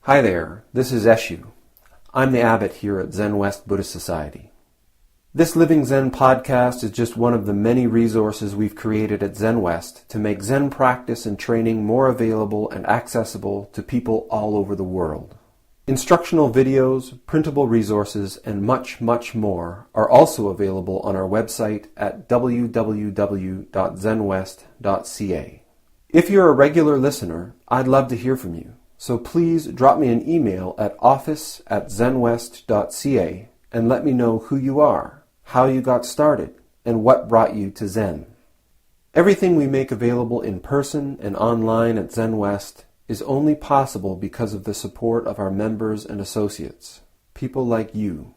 Hi there, this is Eshu. I'm the abbot here at Zenwest Buddhist Society. This Living Zen-podcast is just one of the many resources we've created at Zenwest to make Zen practice and training more available and accessible to people all over the world. Instructional videos, printable resources, and much, much more are also available on our website at www.zenwest.ca. If you're a regular listener, I'd love to hear from you. So please drop me an email at office@zenwest.ca and let me know who you are, how you got started, and what brought you to Zen. Everything we make available in person and online at Zenwest is only possible because of the support of our members and associates, people like you.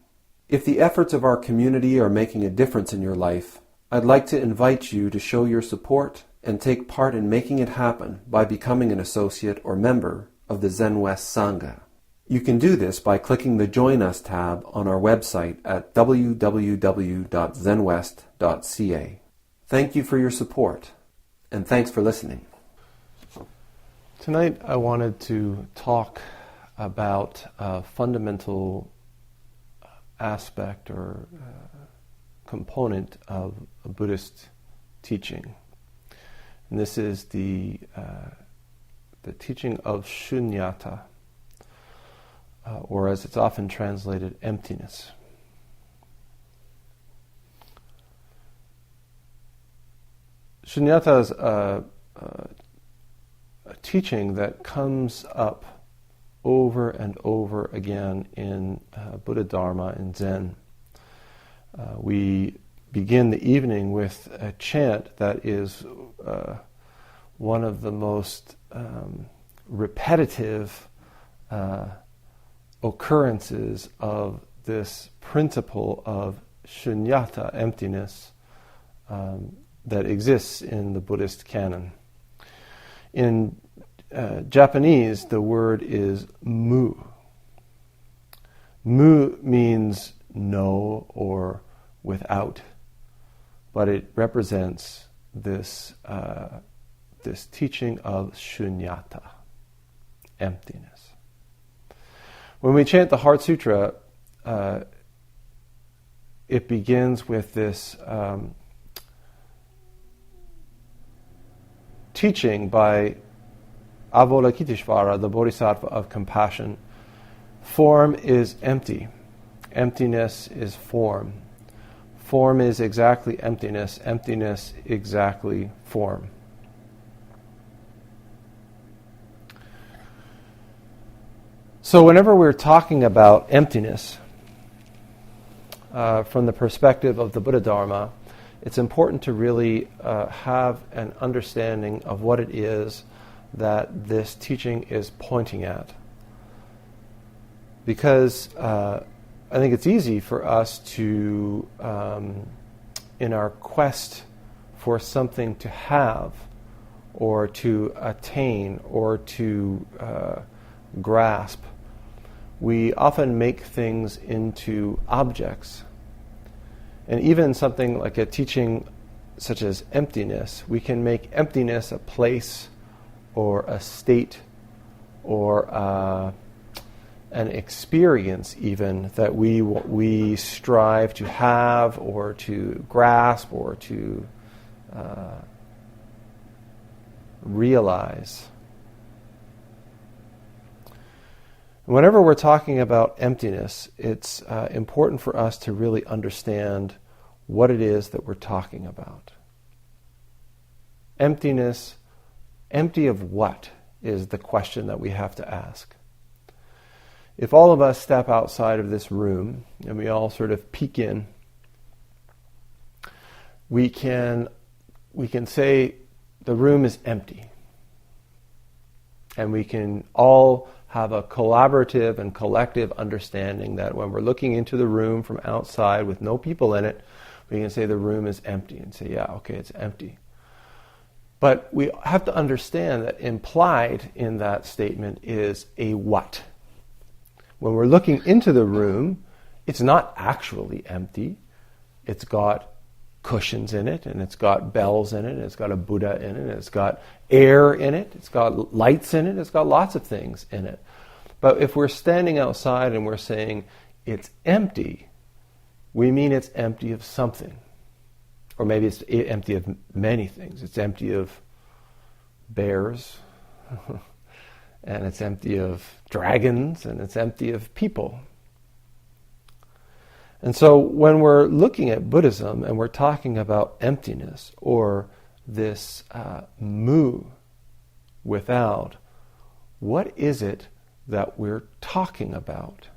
If the efforts of our community are making a difference in your life, I'd like to invite you to show your support and take part in making it happen by becoming an associate or member of the Zenwest Sangha. You can do this by clicking the Join Us tab on our website at www.zenwest.ca. Thank you for your support, and thanks for listening. Tonight I wanted to talk about a fundamental aspect or component of a Buddhist teaching. And this is the teaching of Shunyata, or as it's often translated, emptiness. Shunyata is a teaching that comes up over and over again in Buddha Dharma and Zen. We begin the evening with a chant that is one of the most repetitive occurrences of this principle of Shunyata, emptiness, that exists in the Buddhist canon. In Japanese, the word is mu. Mu means no or without, but it represents this teaching of Shunyata, emptiness. When we chant the Heart Sutra, it begins with this teaching by Avalokiteshvara, the Bodhisattva of compassion. Form is empty. Emptiness is form. Form is exactly emptiness. Emptiness exactly form. So whenever we're talking about emptiness, from the perspective of the Buddha Dharma, it's important to really have an understanding of what it is that this teaching is pointing at. Because I think it's easy for us to, in our quest for something to have, or to attain, or to grasp, we often make things into objects. And even something like a teaching such as emptiness, we can make emptiness a place or a state or an experience even that we strive to have or to grasp or to realize. Whenever we're talking about emptiness, it's important for us to really understand what it is that we're talking about. Emptiness, empty of what, is the question that we have to ask. If all of us step outside of this room and we all sort of peek in, we can say the room is empty. And we can all have a collaborative and collective understanding that when we're looking into the room from outside with no people in it, we can say the room is empty and say, yeah, okay, it's empty. But we have to understand that implied in that statement is a what. When we're looking into the room, it's not actually empty. It's got cushions in it, and it's got bells in it, and it's got a Buddha in it, and it's got air in it, it's got lights in it, it's got lots of things in it. But if we're standing outside and we're saying it's empty, we mean it's empty of something. Or maybe it's empty of many things. It's empty of bears, and it's empty of dragons, and it's empty of people. And so when we're looking at Buddhism and we're talking about emptiness or this mu without, what is it that we're talking about?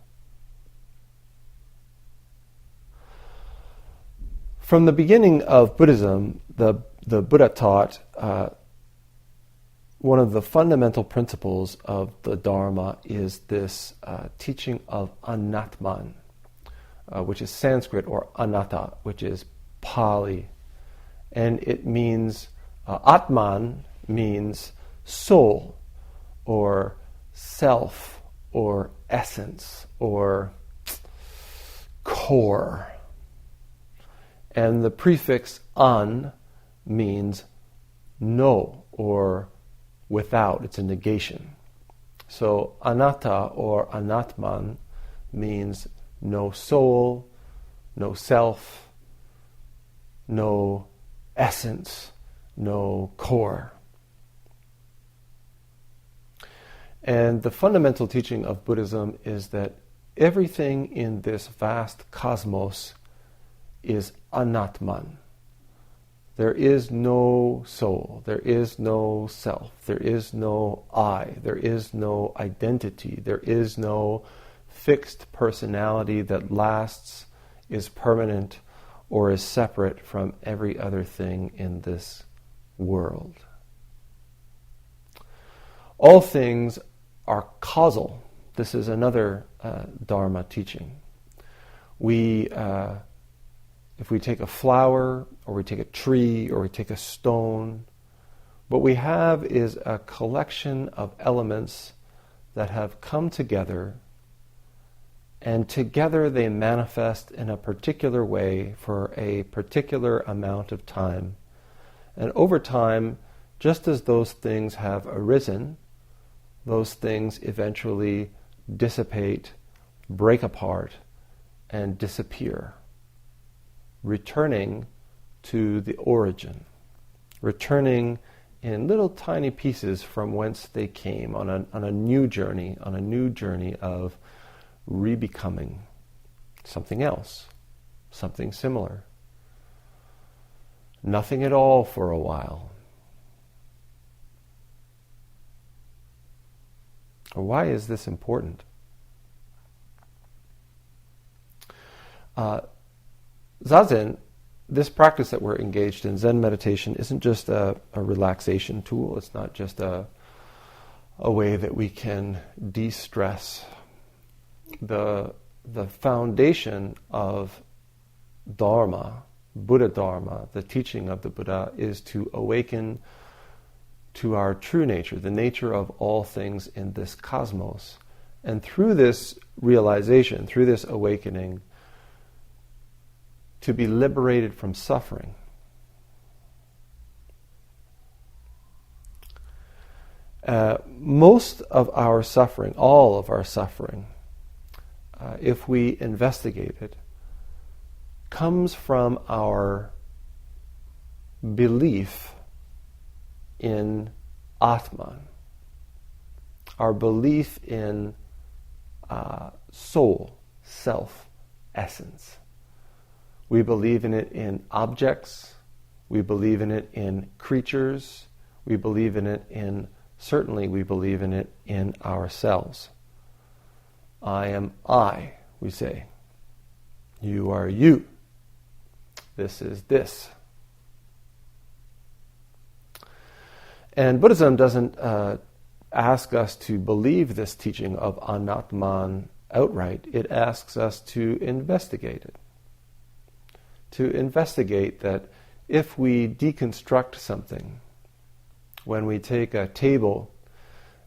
From the beginning of Buddhism, the Buddha taught one of the fundamental principles of the Dharma is this teaching of anatman, which is Sanskrit, or anatta, which is Pali. And it means, atman means soul, or self, or essence, or core. And the prefix an means no, or without. It's a negation. So anatta or anatman means no soul, no self, no essence, no core. And the fundamental teaching of Buddhism is that everything in this vast cosmos is anatman. There is no soul, there is no self, there is no I, there is no identity, there is no fixed personality that lasts, is permanent, or is separate from every other thing in this world. All things are causal. This is another Dharma teaching. If we take a flower, or we take a tree, or we take a stone, what we have is a collection of elements that have come together, and together they manifest in a particular way for a particular amount of time. And over time, just as those things have arisen, those things eventually dissipate, break apart, and disappear, returning to the origin, returning in little tiny pieces from whence they came on a new journey of rebecoming something else, something similar. Nothing at all for a while. Why is this important? Zazen, this practice that we're engaged in, Zen meditation, isn't just a relaxation tool. It's not just a way that we can de-stress. The foundation of Dharma, Buddha Dharma, the teaching of the Buddha, is to awaken to our true nature, the nature of all things in this cosmos. And through this realization, through this awakening, to be liberated from suffering. Most of our suffering, all of our suffering, if we investigate it, comes from our belief in Atman, our belief in soul, self, essence. We believe in it in objects, we believe in it in creatures, we believe in it in, certainly we believe in it in ourselves. I am I, we say. You are you. This is this. And Buddhism doesn't ask us to believe this teaching of Anatman outright. It asks us to investigate it. To investigate that if we deconstruct something, when we take a table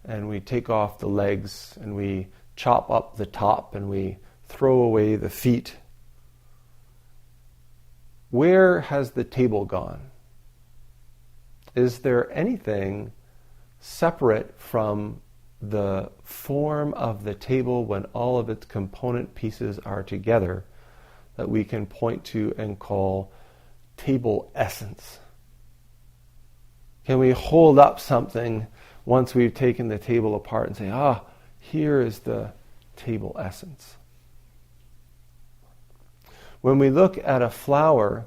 and we take off the legs and we chop up the top and we throw away the feet, where has the table gone? Is there anything separate from the form of the table when all of its component pieces are together that we can point to and call table essence? Can we hold up something once we've taken the table apart and say, here is the table essence? When we look at a flower,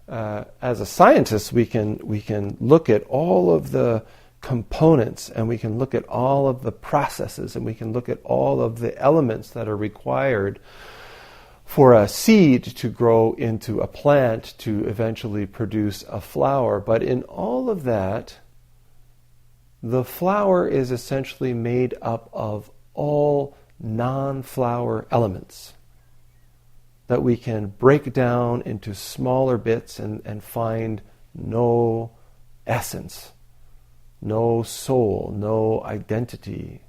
as a scientist, we can look at all of the components, and we can look at all of the processes, and we can look at all of the elements that are required for a seed to grow into a plant to eventually produce a flower. But in all of that, the flower is essentially made up of all non-flower elements that we can break down into smaller bits and find no essence, no soul, no identity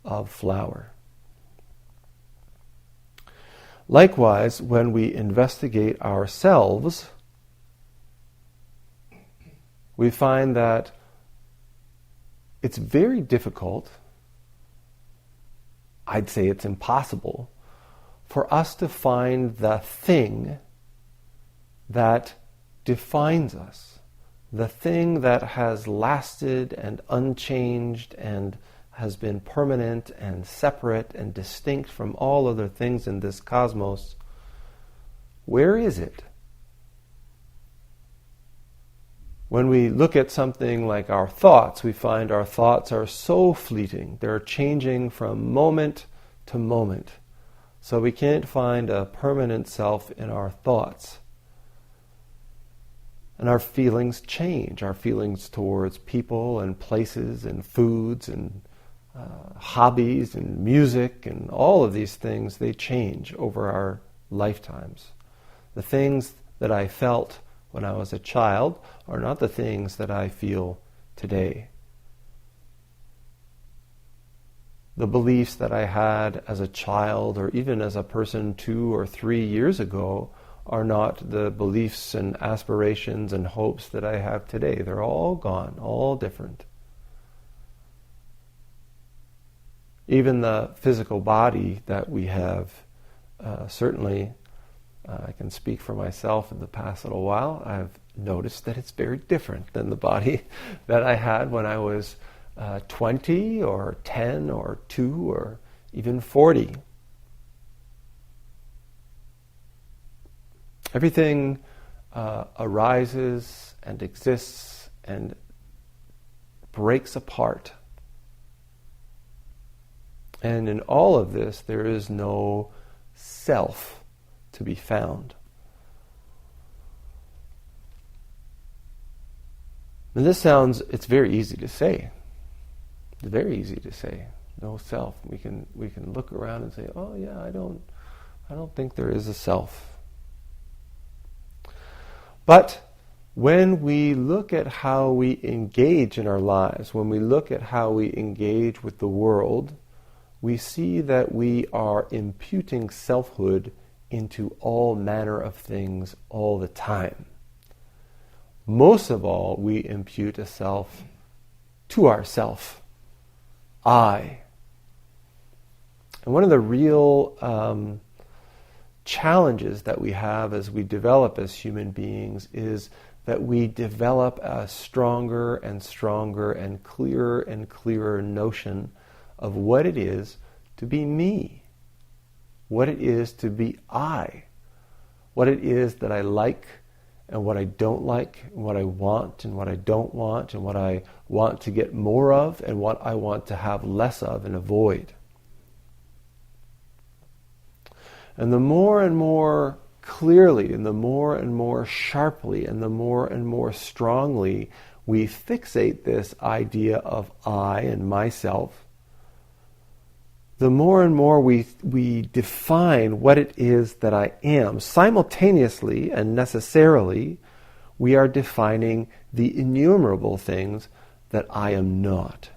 of flower. Likewise, when we investigate ourselves, we find that it's very difficult, I'd say it's impossible, for us to find the thing that defines us, the thing that has lasted and unchanged and has been permanent and separate and distinct from all other things in this cosmos. Where is it? When we look at something like our thoughts, we find our thoughts are so fleeting. They're changing from moment to moment. So we can't find a permanent self in our thoughts. And our feelings change. Our feelings towards people and places and foods and hobbies and music and all of these things, they change over our lifetimes. The things that I felt when I was a child are not the things that I feel today. The beliefs that I had as a child or even as a person 2 or 3 years ago are not the beliefs and aspirations and hopes that I have today. They're all gone, all different. Even the physical body that we have, certainly, I can speak for myself in the past little while, I've noticed that it's very different than the body that I had when I was 20 or 10 or 2 or even 40. Everything arises and exists and breaks apart. And in all of this, there is no self to be found. And this it's very easy to say. It's very easy to say, no self. We can look around and say, oh yeah, I don't think there is a self. But when we look at how we engage in our lives, when we look at how we engage with the world, we see that we are imputing selfhood into all manner of things all the time. Most of all, we impute a self to ourself, I. And one of the real challenges that we have as we develop as human beings is that we develop a stronger and stronger and clearer notion of what it is to be me, what it is to be I, what it is that I like and what I don't like, and what I want and what I don't want, and what I want to get more of and what I want to have less of and avoid. And the more and more clearly and the more sharply and the more strongly we fixate this idea of I and myself, the more and more we define what it is that I am. Simultaneously and necessarily, we are defining the innumerable things that I am not.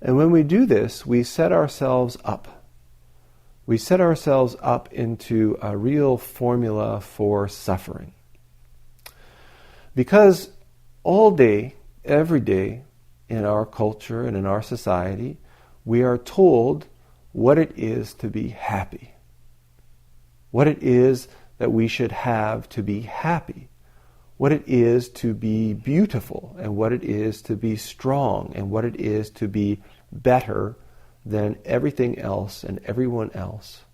And when we do this, we set ourselves up. We set ourselves up into a real formula for suffering. Because all day, every day, in our culture and in our society, we are told what it is to be happy, what it is that we should have to be happy, what it is to be beautiful, and what it is to be strong, and what it is to be better than everything else and everyone else.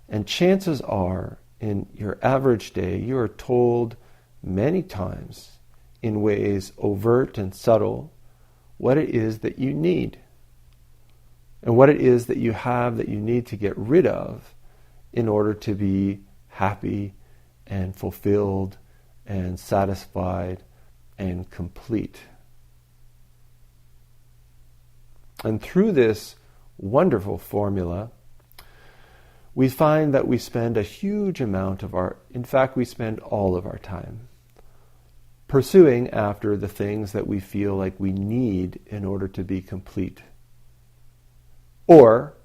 And chances are, in your average day, you are told many times, in ways overt and subtle, what it is that you need, and what it is that you have that you need to get rid of in order to be happy and fulfilled and satisfied and complete. And through this wonderful formula, we find that we spend a huge amount of we spend all of our time pursuing after the things that we feel like we need in order to be complete, or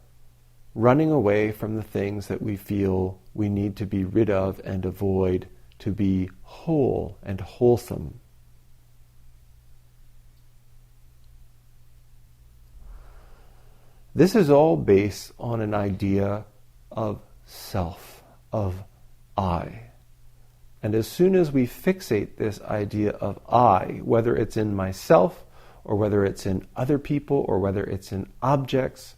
running away from the things that we feel we need to be rid of and avoid to be whole and wholesome. This is all based on an idea of self, of I. And as soon as we fixate this idea of I, whether it's in myself, or whether it's in other people, or whether it's in objects,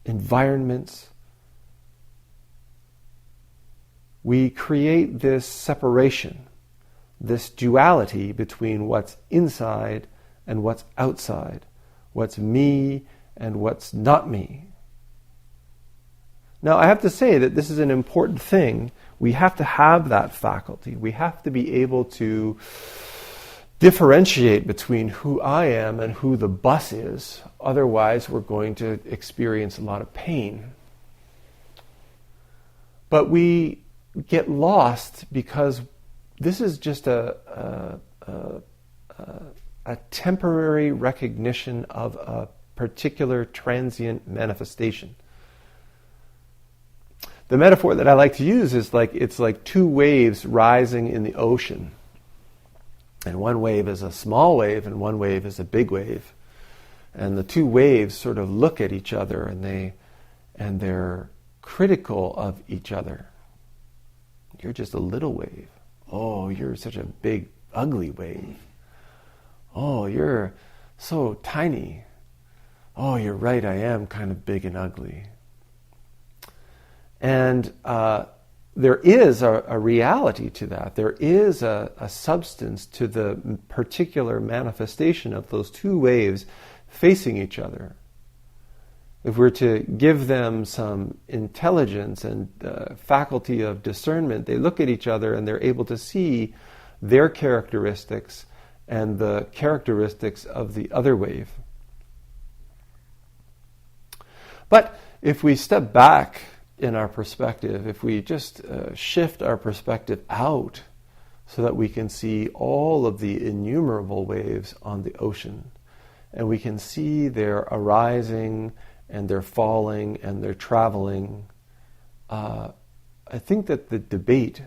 environments, we create this separation, this duality between what's inside and what's outside, what's me and what's not me. Now, I have to say that this is an important thing. We have to have that faculty. We have to be able to differentiate between who I am and who the bus is. Otherwise, we're going to experience a lot of pain. But we get lost because this is just a temporary recognition of a particular transient manifestation. The metaphor that I like to use is it's like two waves rising in the ocean. And one wave is a small wave and one wave is a big wave. And the two waves sort of look at each other and they're critical of each other. You're just a little wave. Oh, you're such a big, ugly wave. Oh, you're so tiny. Oh, you're right, I am kind of big and ugly. And there is a reality to that. There is a substance to the particular manifestation of those two waves facing each other. If we're to give them some intelligence and faculty of discernment, they look at each other and they're able to see their characteristics and the characteristics of the other wave. But if we step back in our perspective, if we just shift our perspective out so that we can see all of the innumerable waves on the ocean, and we can see their arising and their falling and their traveling, I think that the debate,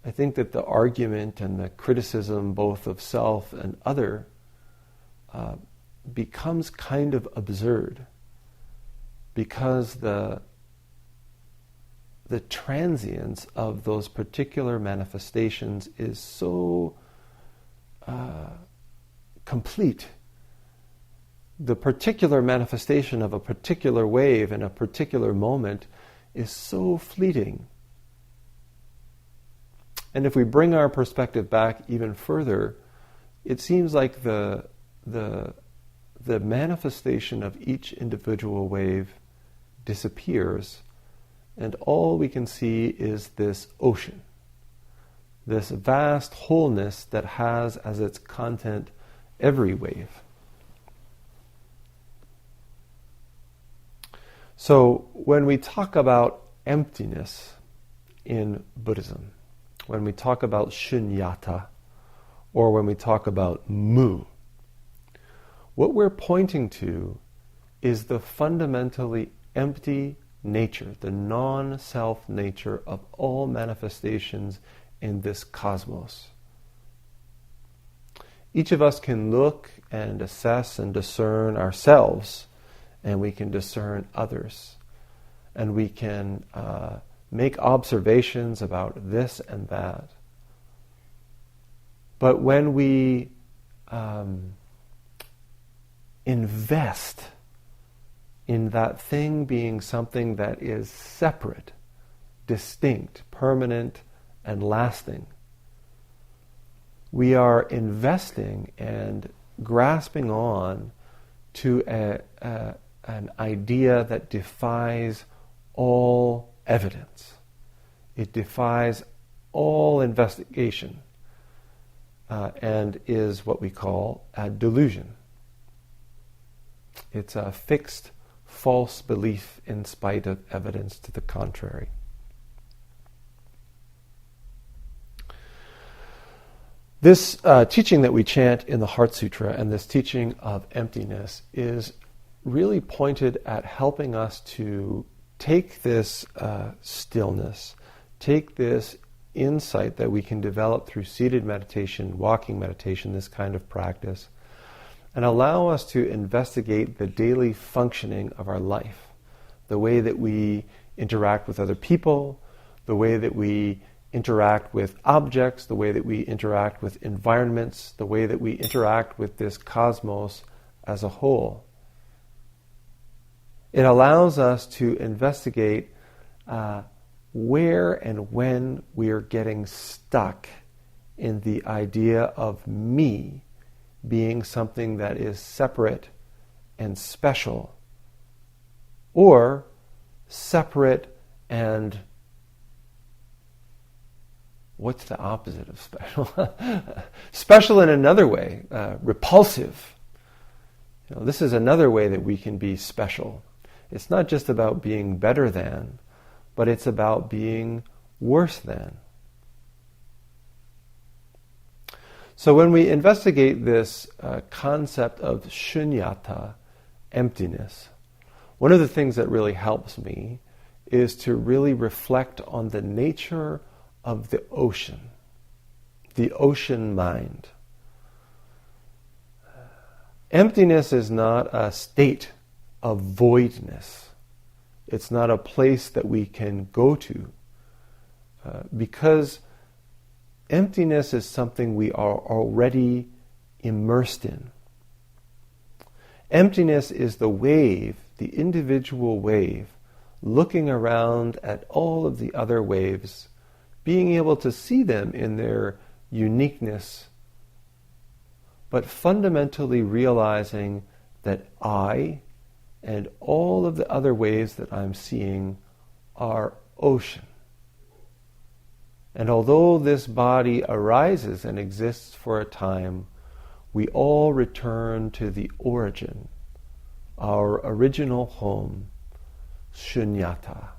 I think that the argument and the criticism both of self and other becomes kind of absurd, because the transience of those particular manifestations is so complete. The particular manifestation of a particular wave in a particular moment is so fleeting. And if we bring our perspective back even further, it seems like the manifestation of each individual wave disappears, and all we can see is this ocean, this vast wholeness that has as its content every wave. So when we talk about emptiness in Buddhism, when we talk about Shunyata, or when we talk about mu, what we're pointing to is the fundamentally empty nature, the non-self nature of all manifestations in this cosmos. Each of us can look and assess and discern ourselves, and we can discern others. And we can make observations about this and that. But when we invest in that thing being something that is separate, distinct, permanent, and lasting, we are investing and grasping on to an idea that defies all evidence. It defies all investigation and is what we call a delusion. It's a fixed, false belief in spite of evidence to the contrary. This teaching that we chant in the Heart Sutra and this teaching of emptiness is really pointed at helping us to take this stillness, take this insight that we can develop through seated meditation, walking meditation, this kind of practice, and allow us to investigate the daily functioning of our life, the way that we interact with other people, the way that we interact with objects, the way that we interact with environments, the way that we interact with this cosmos as a whole. It allows us to investigate where and when we are getting stuck in the idea of me being something that is separate and special, or separate and what's the opposite of special? Special in another way, repulsive. This is another way that we can be special. It's not just about being better than, but it's about being worse than. So when we investigate this concept of Shunyata, emptiness, one of the things that really helps me is to really reflect on the nature of the ocean mind. Emptiness is not a state of voidness. It's not a place that we can go to because emptiness is something we are already immersed in. Emptiness is the wave, the individual wave, looking around at all of the other waves, being able to see them in their uniqueness, but fundamentally realizing that I and all of the other waves that I'm seeing are ocean. And although this body arises and exists for a time, we all return to the origin, our original home, Shunyata,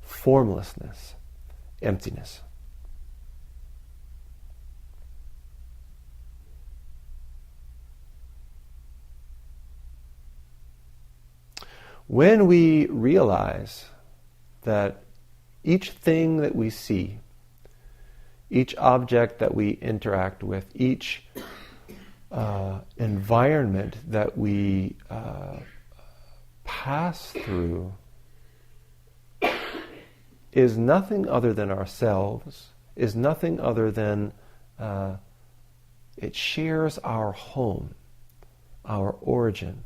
formlessness, emptiness. When we realize that each thing that we see, each object that we interact with, each environment that we pass through is nothing other than ourselves, is nothing other than it shares our home, our origin.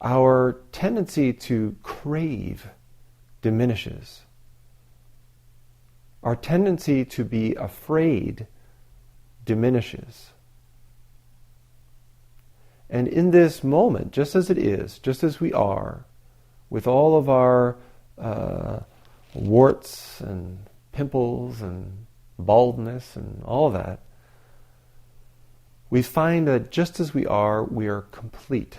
Our tendency to crave diminishes. Our tendency to be afraid diminishes. And in this moment, just as it is, just as we are, with all of our warts and pimples and baldness and all that, we find that just as we are complete.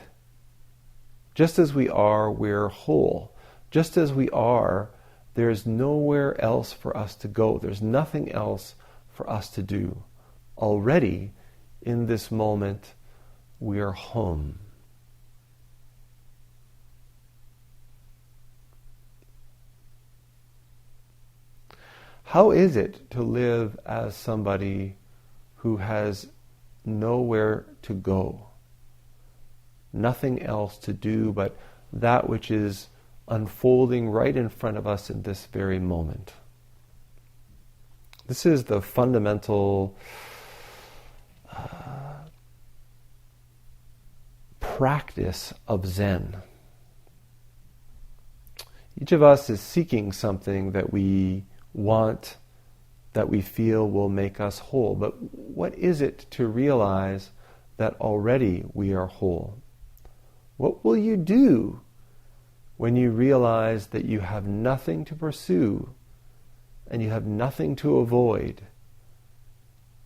Just as we are, we're whole. Just as we are, there's nowhere else for us to go. There's nothing else for us to do. Already, in this moment, we are home. How is it to live as somebody who has nowhere to go, nothing else to do but that which is unfolding right in front of us in this very moment. This is the fundamental practice of Zen. Each of us is seeking something that we want, that we feel will make us whole. But what is it to realize that already we are whole? What will you do when you realize that you have nothing to pursue and you have nothing to avoid?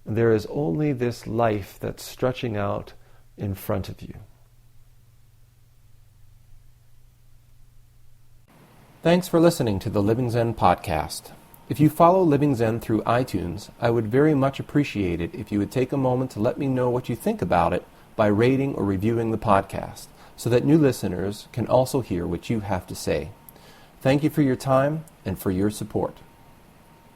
There is only this life that's stretching out in front of you. Thanks for listening to the Living Zen-podcast. If you follow Living Zen through iTunes, I would very much appreciate it if you would take a moment to let me know what you think about it by rating or reviewing the podcast, so that new listeners can also hear what you have to say. Thank you for your time and for your support.